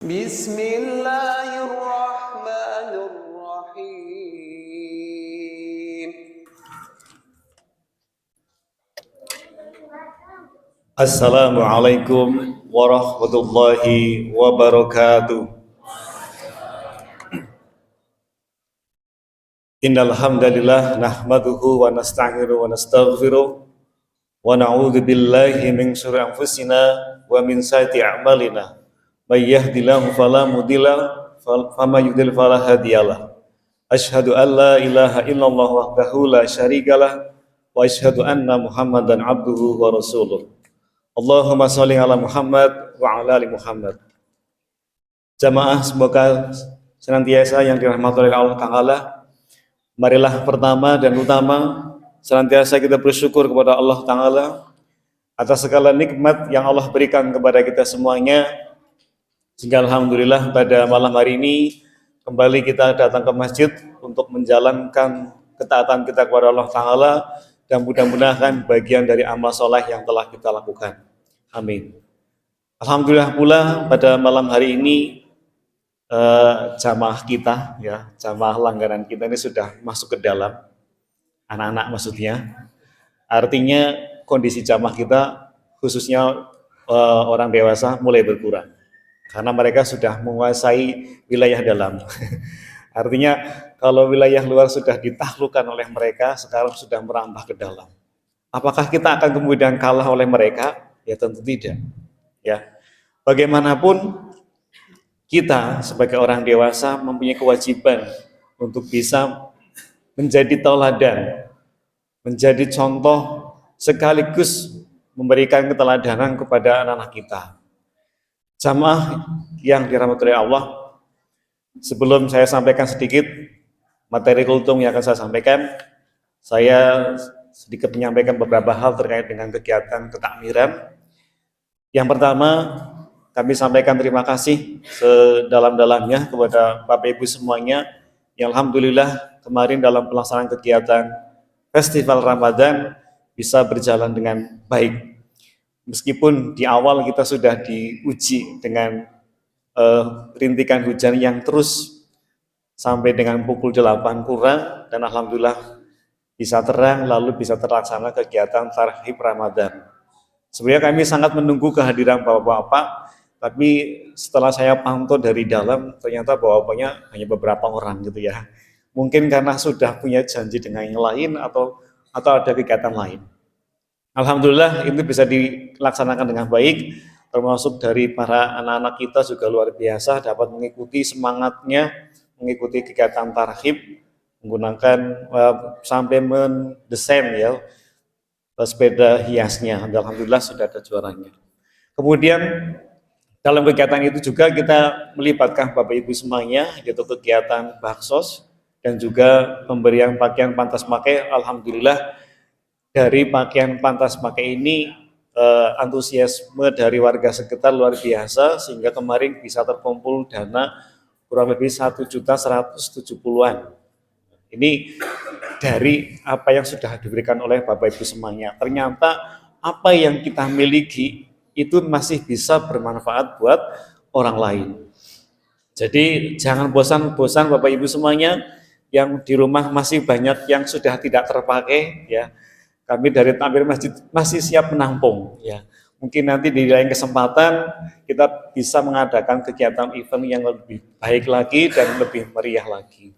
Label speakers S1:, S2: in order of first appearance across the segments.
S1: Bismillahirrahmanirrahim.
S2: Assalamualaikum warahmatullahi wabarakatuh. Innal hamdalillah nahmaduhu wa nasta'inuhu wa nastaghfiruh wa na'udzu billahi min syururi anfusina wa min sayyiati a'malina. May yahdihillahu fala mudilla wa may yudlil fala hadiyalah. Asyhadu an la ilaha illallah wahdahu la syarikalah wa asyhadu anna Muhammadan abduhu wa rasuluh. Allahumma sholli ala Muhammad wa ala ali Muhammad. Jamaah semoga senantiasa yang dirahmati oleh Allah Ta'ala. Marilah pertama dan utama senantiasa kita bersyukur kepada Allah Ta'ala atas segala nikmat yang Allah berikan kepada kita semuanya. Sehingga alhamdulillah pada malam hari ini kembali kita datang ke masjid untuk menjalankan ketaatan kita kepada Allah Ta'ala dan mudah-mudahan bagian dari amal soleh yang telah kita lakukan. Amin. Alhamdulillah pula pada malam hari ini jamaah kita, ya, jamaah langganan kita ini sudah masuk ke dalam, anak-anak maksudnya. Artinya kondisi jamaah kita khususnya orang dewasa mulai berkurang karena mereka sudah menguasai wilayah dalam. Artinya kalau wilayah luar sudah ditaklukkan oleh mereka, sekarang sudah merambah ke dalam. Apakah kita akan kemudian kalah oleh mereka? Ya tentu tidak. Ya, bagaimanapun kita sebagai orang dewasa mempunyai kewajiban untuk bisa menjadi tauladan, menjadi contoh sekaligus memberikan keteladanan kepada anak-anak kita. Jamaah yang dirahmati oleh Allah, sebelum saya sampaikan sedikit materi kultum yang akan saya sampaikan, saya sedikit menyampaikan beberapa hal terkait dengan kegiatan ketakmiran. Yang pertama, kami sampaikan terima kasih sedalam-dalamnya kepada Bapak Ibu semuanya yang alhamdulillah kemarin dalam pelaksanaan kegiatan Festival Ramadan bisa berjalan dengan baik. Meskipun di awal kita sudah diuji dengan rintikan hujan yang terus sampai dengan pukul 8 kurang dan alhamdulillah bisa terang lalu bisa terlaksana kegiatan Tarhib Ramadan. Sebenarnya kami sangat menunggu kehadiran Bapak-bapak, tapi setelah saya pantau dari dalam ternyata Bapak-bapaknya hanya beberapa orang gitu ya. Mungkin karena sudah punya janji dengan yang lain atau ada kegiatan lain. Alhamdulillah itu bisa dilaksanakan dengan baik, termasuk dari para anak-anak kita juga luar biasa dapat mengikuti semangatnya, mengikuti kegiatan tarhib, menggunakan sampai mendesain ya sepeda hiasnya. Alhamdulillah sudah ada juaranya. Kemudian dalam kegiatan itu juga kita melibatkan Bapak Ibu semuanya, yaitu kegiatan baksos dan juga pemberian pakaian pantas pakai. Alhamdulillah dari pakaian pantas pakai ini antusiasme dari warga sekitar luar biasa sehingga kemarin bisa terkumpul dana kurang lebih 1.170.000-an. Ini dari apa yang sudah diberikan oleh Bapak Ibu semuanya. Ternyata apa yang kita miliki itu masih bisa bermanfaat buat orang lain. Jadi jangan bosan-bosan Bapak Ibu semuanya yang di rumah masih banyak yang sudah tidak terpakai ya. Kami dari Takmir Masjid masih siap menampung ya. Mungkin nanti di lain kesempatan kita bisa mengadakan kegiatan event yang lebih baik lagi dan lebih meriah lagi.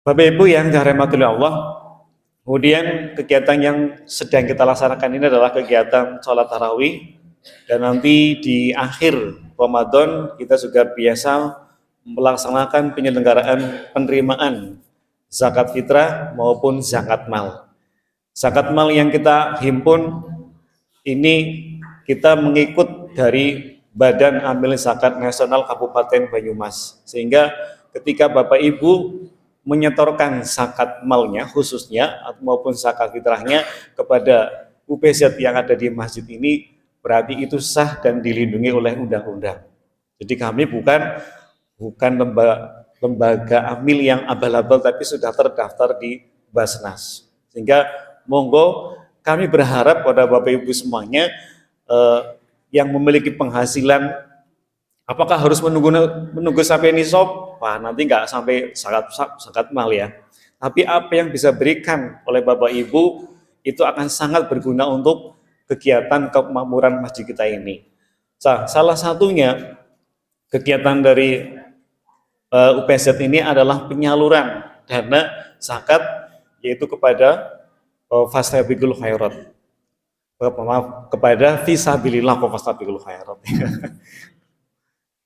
S2: Bapak Ibu yang dirahmati Allah, kemudian kegiatan yang sedang kita laksanakan ini adalah kegiatan sholat tarawih dan nanti di akhir Ramadan kita juga biasa melaksanakan penyelenggaraan penerimaan zakat fitrah maupun zakat mal. Zakat mal yang kita himpun ini kita mengikut dari Badan Amil Zakat Nasional Kabupaten Banyumas, sehingga ketika Bapak Ibu menyetorkan zakat malnya khususnya maupun zakat fitrahnya kepada UPZ yang ada di masjid ini, berarti itu sah dan dilindungi oleh undang-undang. Jadi kami bukan lembaga amil yang abal-abal, tapi sudah terdaftar di Basnas. Sehingga monggo kami berharap pada Bapak Ibu semuanya yang memiliki penghasilan Apakah harus menunggu sampai nisab? Wah, nanti nggak sampai zakat mal ya. Tapi apa yang bisa berikan oleh Bapak Ibu itu akan sangat berguna untuk kegiatan kemakmuran masjid kita ini. Salah satunya kegiatan dari UPZ ini adalah penyaluran dana zakat yaitu kepada fastabiqul khairat. Maaf, kepada fisabilillah fastabiqul khairat.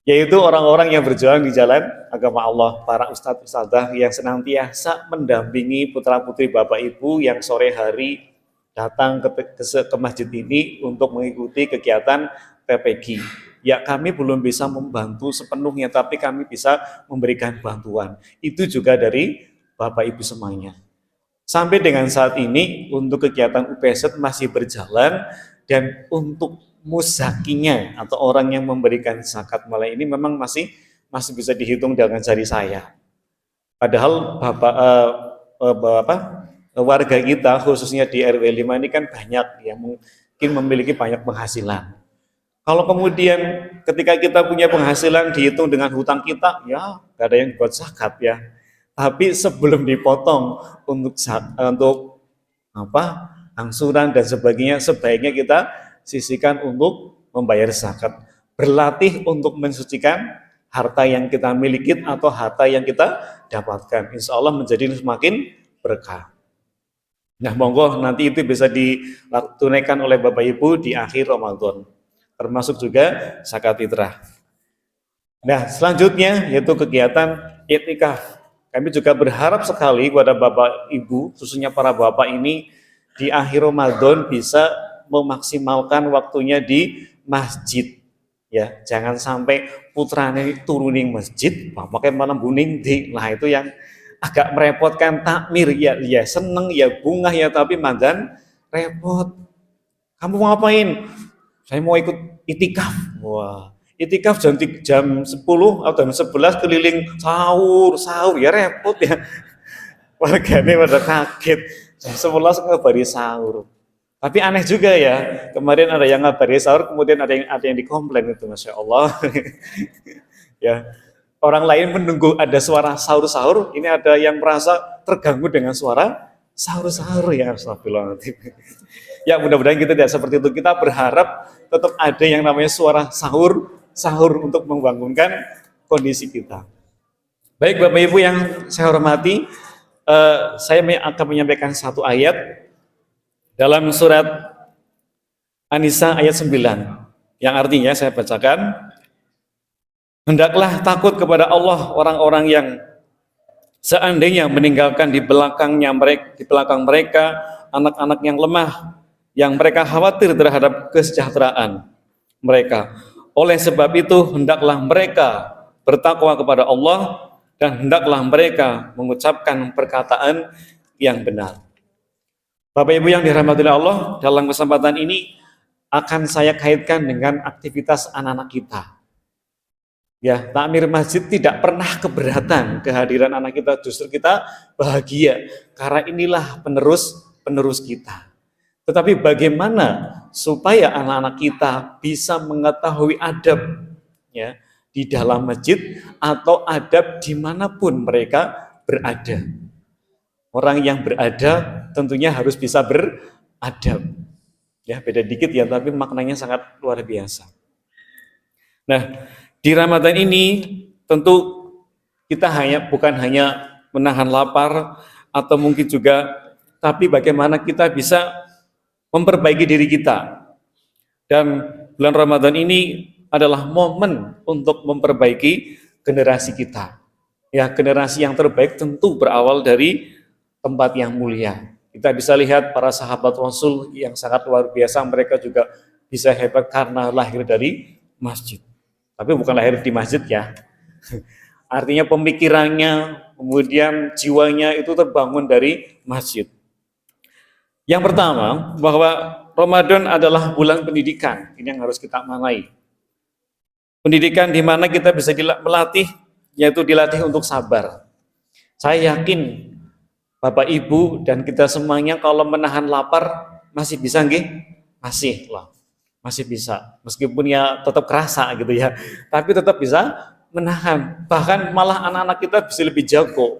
S2: Yaitu orang-orang yang berjuang di jalan agama Allah, para ustadz-ustadzah yang senantiasa mendampingi putra-putri Bapak Ibu yang sore hari datang ke masjid ini untuk mengikuti kegiatan PPG. Ya, kami belum bisa membantu sepenuhnya, tapi kami bisa memberikan bantuan. Itu juga dari Bapak Ibu semuanya. Sampai dengan saat ini untuk kegiatan UPZ masih berjalan, dan untuk muzakinya atau orang yang memberikan zakat mal ini memang masih bisa dihitung dengan jari saya. Padahal warga kita khususnya di RW 5 ini kan banyak yang mungkin memiliki banyak penghasilan. Kalau kemudian ketika kita punya penghasilan dihitung dengan hutang kita, ya gak ada yang buat zakat ya. Tapi sebelum dipotong untuk angsuran dan sebagainya, sebaiknya kita sisihkan untuk membayar zakat. Berlatih untuk mensucikan harta yang kita miliki atau harta yang kita dapatkan. Insya Allah menjadi semakin berkah. Nah, monggo nanti itu bisa ditunaikan oleh Bapak Ibu di akhir Ramadan. Termasuk juga zakat fitrah. Nah, selanjutnya yaitu kegiatan iktikaf. Kami juga berharap sekali kepada Bapak Ibu, khususnya para Bapak ini di akhir Ramadan bisa memaksimalkan waktunya di masjid. Ya, jangan sampai putranya turunin masjid, bapaknya malam buning di. Nah, itu yang agak merepotkan. Takmir ya seneng ya bunga ya, tapi mandan repot. Kamu mau ngapain? Saya mau ikut itikaf. Wah, itikaf jam 10 atau jam 11 keliling sahur ya repot ya. Warganya pada kaget. Jam 11 ngabari sahur. Tapi aneh juga ya, kemarin ada yang ngabari sahur, kemudian ada yang dikomplain itu, Masya Allah. Ya, orang lain menunggu ada suara sahur-sahur, ini ada yang merasa terganggu dengan suara sahur-sahur ya, astagfirullahaladzim. Ya, mudah-mudahan kita tidak seperti itu. Kita berharap tetap ada yang namanya suara sahur untuk membangunkan kondisi kita. Baik Bapak Ibu yang saya hormati, saya akan menyampaikan satu ayat dalam surat An-Nisa ayat 9, yang artinya saya bacakan, hendaklah takut kepada Allah orang-orang yang seandainya meninggalkan di belakang mereka anak-anak yang lemah, yang mereka khawatir terhadap kesejahteraan mereka. Oleh sebab itu hendaklah mereka bertakwa kepada Allah dan hendaklah mereka mengucapkan perkataan yang benar. Bapak Ibu yang dirahmati Allah, dalam kesempatan ini akan saya kaitkan dengan aktivitas anak-anak kita. Ya, takmir masjid tidak pernah keberatan kehadiran anak kita, justru kita bahagia karena inilah penerus kita. Tetapi bagaimana supaya anak-anak kita bisa mengetahui adab ya di dalam masjid atau adab dimanapun mereka berada. Orang yang beradab tentunya harus bisa beradab. Ya, beda dikit ya, tapi maknanya sangat luar biasa. Nah, di Ramadan ini tentu kita bukan hanya menahan lapar atau mungkin juga, tapi bagaimana kita bisa memperbaiki diri kita. Dan bulan Ramadan ini adalah momen untuk memperbaiki generasi kita. Ya, generasi yang terbaik tentu berawal dari tempat yang mulia. Kita bisa lihat para sahabat Rasul yang sangat luar biasa, mereka juga bisa hebat karena lahir dari masjid. Tapi bukan lahir di masjid ya. Artinya pemikirannya, kemudian jiwanya itu terbangun dari masjid. Yang pertama, bahwa Ramadan adalah bulan pendidikan. Ini yang harus kita maknai. Pendidikan di mana kita bisa melatih, yaitu dilatih untuk sabar. Saya yakin Bapak Ibu dan kita semuanya kalau menahan lapar masih bisa nggih? Masih lah. masih bisa, meskipun ya tetap kerasa gitu ya, tapi tetap bisa menahan. Bahkan malah anak-anak kita bisa lebih jago.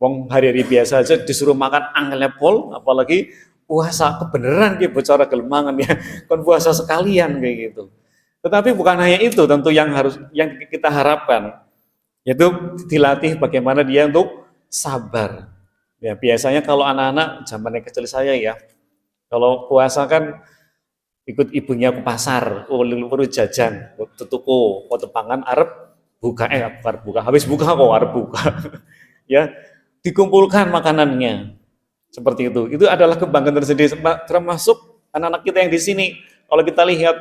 S2: Wong hari-hari biasa aja disuruh makan angelnya pol, apalagi puasa kebenaran gitu cara gelemangan ya, kan puasa sekalian kayak gitu. Tetapi bukan hanya itu tentu yang kita harapkan, yaitu dilatih bagaimana dia untuk sabar. Ya biasanya kalau anak-anak zaman kecil saya ya, kalau puasa kan ikut ibunya ke pasar, perlu jajan, ke toko, ke tepangan, arep buka, bukan buka, habis buka kok arep buka, ya dikumpulkan makanannya seperti itu. Itu adalah kebanggaan tersendiri, termasuk anak-anak kita yang di sini. Kalau kita lihat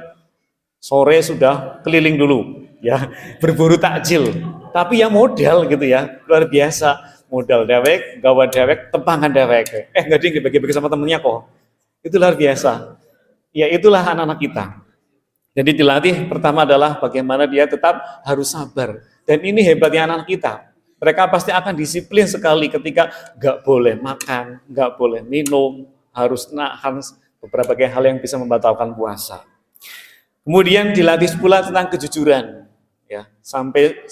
S2: sore sudah keliling dulu, ya berburu takjil, tapi ya modal gitu ya, luar biasa. Modal dewek, gawa dewek, tepangan dewek. Nggak ding bagi-bagi sama temennya kok. Itu luar biasa. Ya itulah anak-anak kita. Jadi dilatih pertama adalah bagaimana dia tetap harus sabar. Dan ini hebatnya anak kita. Mereka pasti akan disiplin sekali ketika nggak boleh makan, nggak boleh minum, harus nahan beberapa hal yang bisa membatalkan puasa. Kemudian dilatih pula tentang kejujuran. Ya, sampai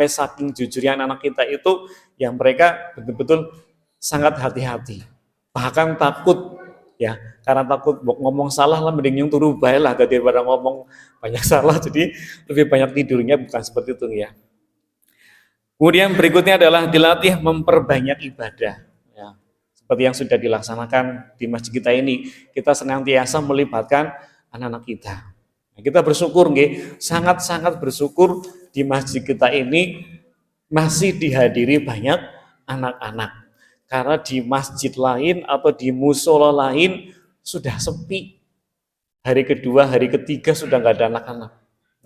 S2: saking jujurnya anak kita itu yang mereka betul-betul sangat hati-hati, bahkan takut ya, karena takut ngomong salah lah mending yang turu bae lah daripada ngomong banyak salah, jadi lebih banyak tidurnya, bukan seperti itu ya. Kemudian berikutnya adalah dilatih memperbanyak ibadah ya, seperti yang sudah dilaksanakan di masjid kita ini, kita senantiasa melibatkan anak-anak kita. Kita bersyukur, sangat-sangat bersyukur di masjid kita ini masih dihadiri banyak anak-anak. Karena di masjid lain atau di musola lain sudah sepi. Hari kedua, hari ketiga sudah nggak ada anak-anak.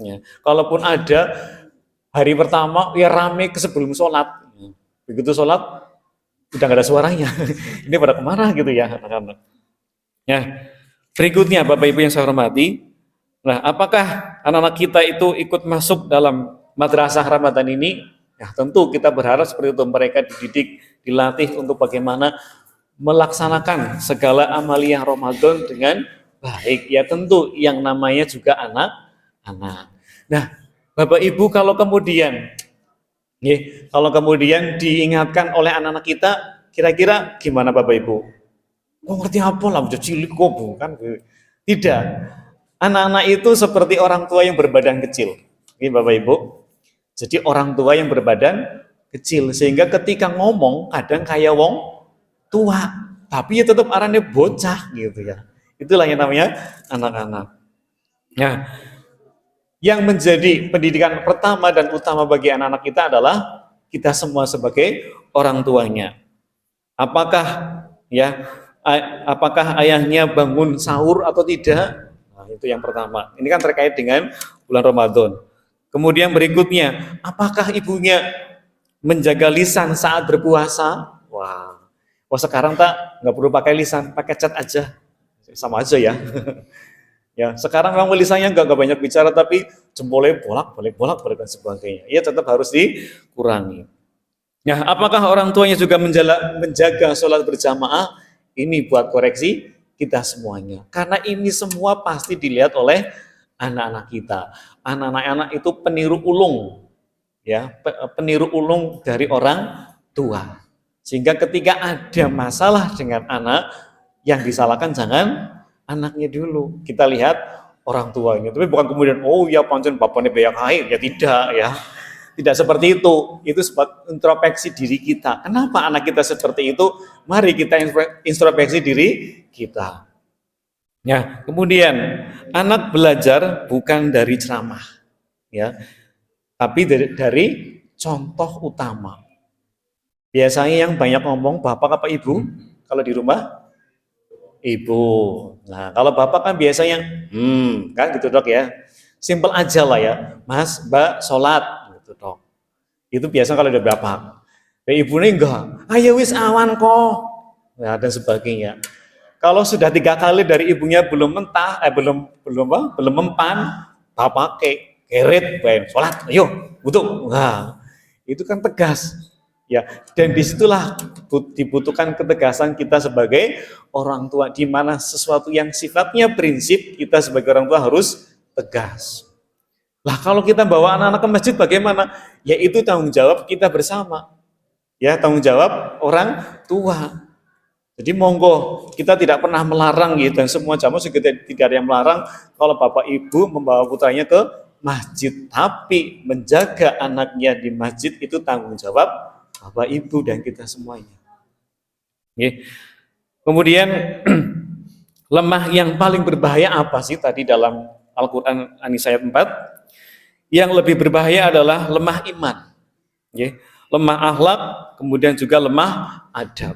S2: Ya. Kalaupun ada, hari pertama ya rame ke sebelum sholat. Begitu sholat, udah nggak ada suaranya. Ini pada kemana gitu ya anak-anak. Ya. Berikutnya Bapak Ibu yang saya hormati, nah, apakah anak-anak kita itu ikut masuk dalam madrasah Ramadan ini? Ya, tentu kita berharap seperti itu, mereka dididik, dilatih untuk bagaimana melaksanakan segala amalia Ramadan dengan baik. Ya tentu yang namanya juga anak-anak. Nah, Bapak Ibu kalau kemudian diingatkan oleh anak-anak kita, kira-kira gimana Bapak Ibu? Kok ngerti apa lah, udah cilik kok bukan? Tidak. Anak-anak itu seperti orang tua yang berbadan kecil. Ini Bapak Ibu. Jadi orang tua yang berbadan kecil. Sehingga ketika ngomong kadang kayak wong tua. Tapi ya tetap arahnya bocah gitu ya. Itulah yang namanya anak-anak. Nah, yang menjadi pendidikan pertama dan utama bagi anak-anak kita adalah kita semua sebagai orang tuanya. Apakah ayahnya bangun sahur atau tidak? Itu yang pertama. Ini kan terkait dengan bulan Ramadan. Kemudian berikutnya, apakah ibunya menjaga lisan saat berpuasa? Wah sekarang nggak perlu pakai lisan, pakai cat aja, sama aja ya. Ya sekarang kamu lisannya nggak banyak bicara, tapi jempolnya bolak dan sebagainya. Ya tetap harus dikurangi. Nah, apakah orang tuanya juga menjaga sholat berjamaah? Ini buat koreksi kita semuanya. Karena ini semua pasti dilihat oleh anak-anak kita. Anak-anak itu peniru ulung, ya, peniru ulung dari orang tua. Sehingga ketika ada masalah dengan anak, yang disalahkan jangan anaknya dulu. Kita lihat orang tuanya. Tapi bukan kemudian, oh ya pancen bapaknya banyak air, ya tidak ya. Tidak seperti itu. Itu sebab introspeksi diri kita. Kenapa anak kita seperti itu? Mari kita introspeksi diri kita. Ya, kemudian anak belajar bukan dari ceramah, ya, tapi dari contoh utama. Biasanya yang banyak ngomong bapak apa ibu? Kalau di rumah ibu. Nah, kalau bapak kan biasanya kan gitu dok ya. Simpel aja lah ya, mas, mbak, sholat gitu dok. Itu biasa kalau udah bapak. Ibunya enggak, ayo wis awan kok, ya, dan sebagainya. Kalau sudah 3 kali dari ibunya belum mempan, bapak keret, sholat, ayo, butuh. Nah, itu kan tegas. Ya, dan disitulah dibutuhkan ketegasan kita sebagai orang tua, di mana sesuatu yang sifatnya prinsip kita sebagai orang tua harus tegas. Lah kalau kita bawa anak-anak ke masjid bagaimana? Ya itu tanggung jawab kita bersama. Ya, tanggung jawab orang tua. Jadi monggo, kita tidak pernah melarang gitu, dan semua jamaah juga tidak ada yang melarang kalau bapak ibu membawa putranya ke masjid, tapi menjaga anaknya di masjid itu tanggung jawab bapak ibu dan kita semuanya. Oke. Kemudian lemah yang paling berbahaya apa sih tadi dalam Al-Quran An-Nisa ayat 4? Yang lebih berbahaya adalah lemah iman, lemah akhlak, kemudian juga lemah adab.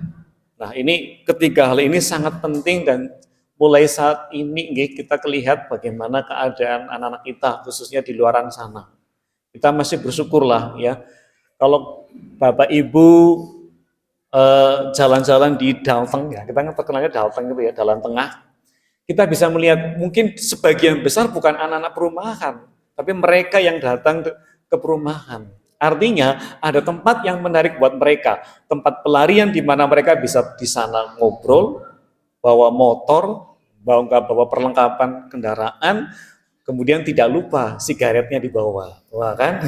S2: Nah ini ketiga hal ini sangat penting, dan mulai saat ini kita lihat bagaimana keadaan anak-anak kita khususnya di luaran sana. Kita masih bersyukurlah ya, kalau bapak ibu jalan-jalan di Dalteng, ya kita terkenalnya Dalteng gitu ya, Jalan Tengah, kita bisa melihat mungkin sebagian besar bukan anak-anak perumahan, tapi mereka yang datang ke perumahan. Artinya ada tempat yang menarik buat mereka, tempat pelarian di mana mereka bisa di sana ngobrol, bawa motor, bawa perlengkapan kendaraan, kemudian tidak lupa sigaretnya dibawa, wah kan?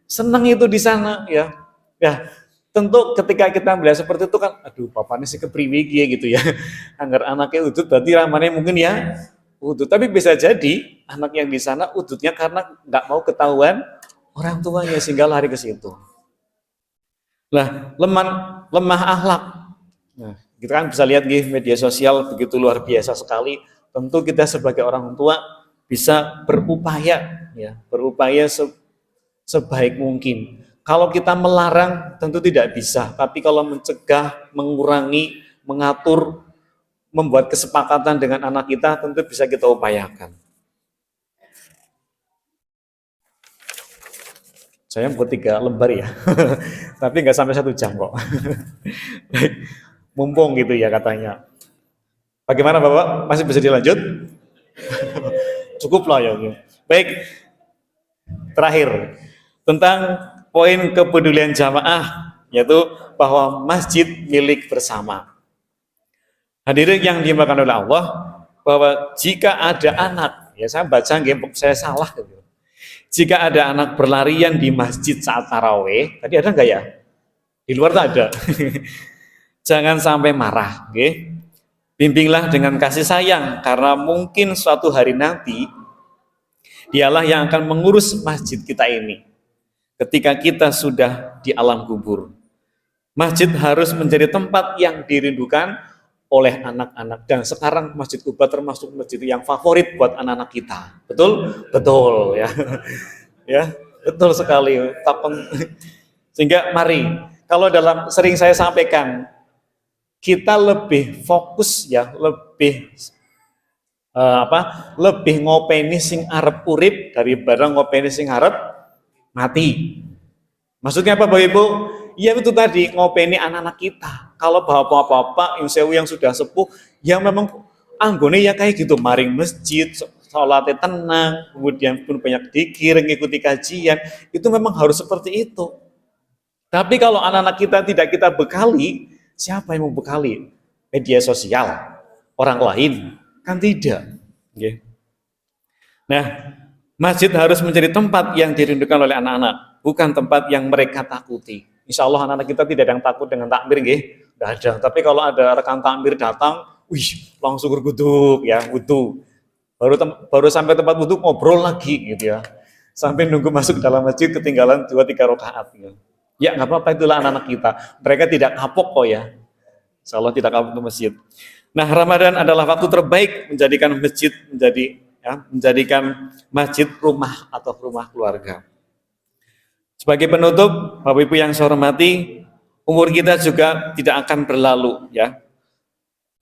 S2: Senang itu di sana ya. Ya, tentu ketika kita melihat seperti itu kan, aduh bapaknya sih kepriwi gitu ya. Anggar anaknya udut berarti ramane mungkin ya udut, tapi bisa jadi anak yang di sana udutnya karena nggak mau ketahuan orang tuanya sehingga lari ke situ. Nah, lemah akhlak. Nah, kita kan bisa lihat di media sosial begitu luar biasa sekali. Tentu kita sebagai orang tua bisa berupaya ya, sebaik mungkin. Kalau kita melarang tentu tidak bisa, tapi kalau mencegah, mengurangi, mengatur, membuat kesepakatan dengan anak kita tentu bisa kita upayakan. Saya buat 3 lembar ya, tapi nggak sampai 1 jam kok. Mumpung gitu ya katanya. Bagaimana Bapak? Masih bisa dilanjut? Cukup lah ya. Baik, terakhir tentang poin kepedulian jamaah, yaitu bahwa masjid milik bersama. Hadirin yang dimuliakan oleh Allah, bahwa jika ada anak, ya saya baca saya salah gitu. Jika ada anak berlarian di masjid saat taraweh, tadi ada nggak ya? Di luar tak ada. Jangan sampai marah, okay? Bimbinglah dengan kasih sayang, karena mungkin suatu hari nanti dialah yang akan mengurus masjid kita ini. Ketika kita sudah di alam kubur, masjid harus menjadi tempat yang dirindukan oleh anak-anak. Dan sekarang Masjid Quba termasuk masjid yang favorit buat anak-anak kita. Betul? Betul ya. Ya, betul sekali. Sehingga mari, kalau sering saya sampaikan, kita lebih fokus ya, lebih ngopeni sing arep urip daripada ngopeni sing arep mati. Maksudnya apa Bapak Ibu? Ya itu tadi, ngopeni anak-anak kita. Kalau bapak-bapak yang sudah sepuh, yang memang anggone ya kayak gitu, maring masjid, sholatnya tenang, kemudian pun banyak dzikir, ngikuti kajian, itu memang harus seperti itu. Tapi kalau anak-anak kita tidak kita bekali, siapa yang mau bekali? Media sosial, orang lain, kan tidak. Nah, masjid harus menjadi tempat yang dirindukan oleh anak-anak, bukan tempat yang mereka takuti. Insya Allah anak-anak kita tidak ada yang takut dengan takbir, tidak ada. Tapi kalau ada rekan takbir datang, langsung berguduk ya, wudu. Baru sampai tempat wudu ngobrol lagi gitu ya. Sampai nunggu masuk dalam masjid ketinggalan 2-3 rakaat. Ya nggak apa-apa, itulah anak-anak kita. Mereka tidak kapok kok ya. Insya Allah tidak kapok ke masjid. Nah, Ramadan adalah waktu terbaik menjadikan masjid menjadikan masjid rumah atau rumah keluarga. Sebagai penutup, Bapak Ibu yang saya hormati, umur kita juga tidak akan berlalu ya.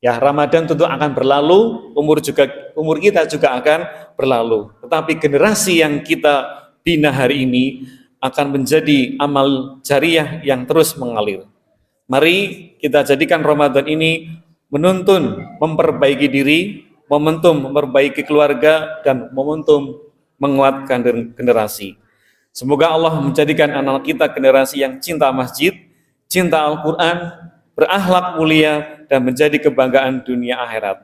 S2: Ya, Ramadan tentu akan berlalu, umur kita juga akan berlalu. Tetapi generasi yang kita bina hari ini akan menjadi amal jariah yang terus mengalir. Mari kita jadikan Ramadan ini menuntun memperbaiki diri, momentum memperbaiki keluarga, dan momentum menguatkan generasi. Semoga Allah menjadikan anak kita generasi yang cinta masjid, cinta Al-Quran, berakhlak mulia, dan menjadi kebanggaan dunia akhirat.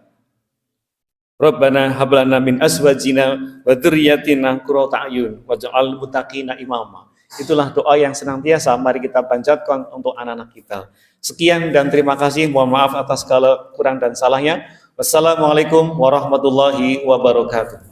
S2: Rabbana hablana min azwajina wa dzurriyyatina qurrata a'yun waj'al muttaqina imama. Itulah doa yang senantiasa mari kita panjatkan untuk anak-anak kita. Sekian dan terima kasih. Mohon maaf atas segala kurang dan salahnya. Wassalamualaikum warahmatullahi wabarakatuh.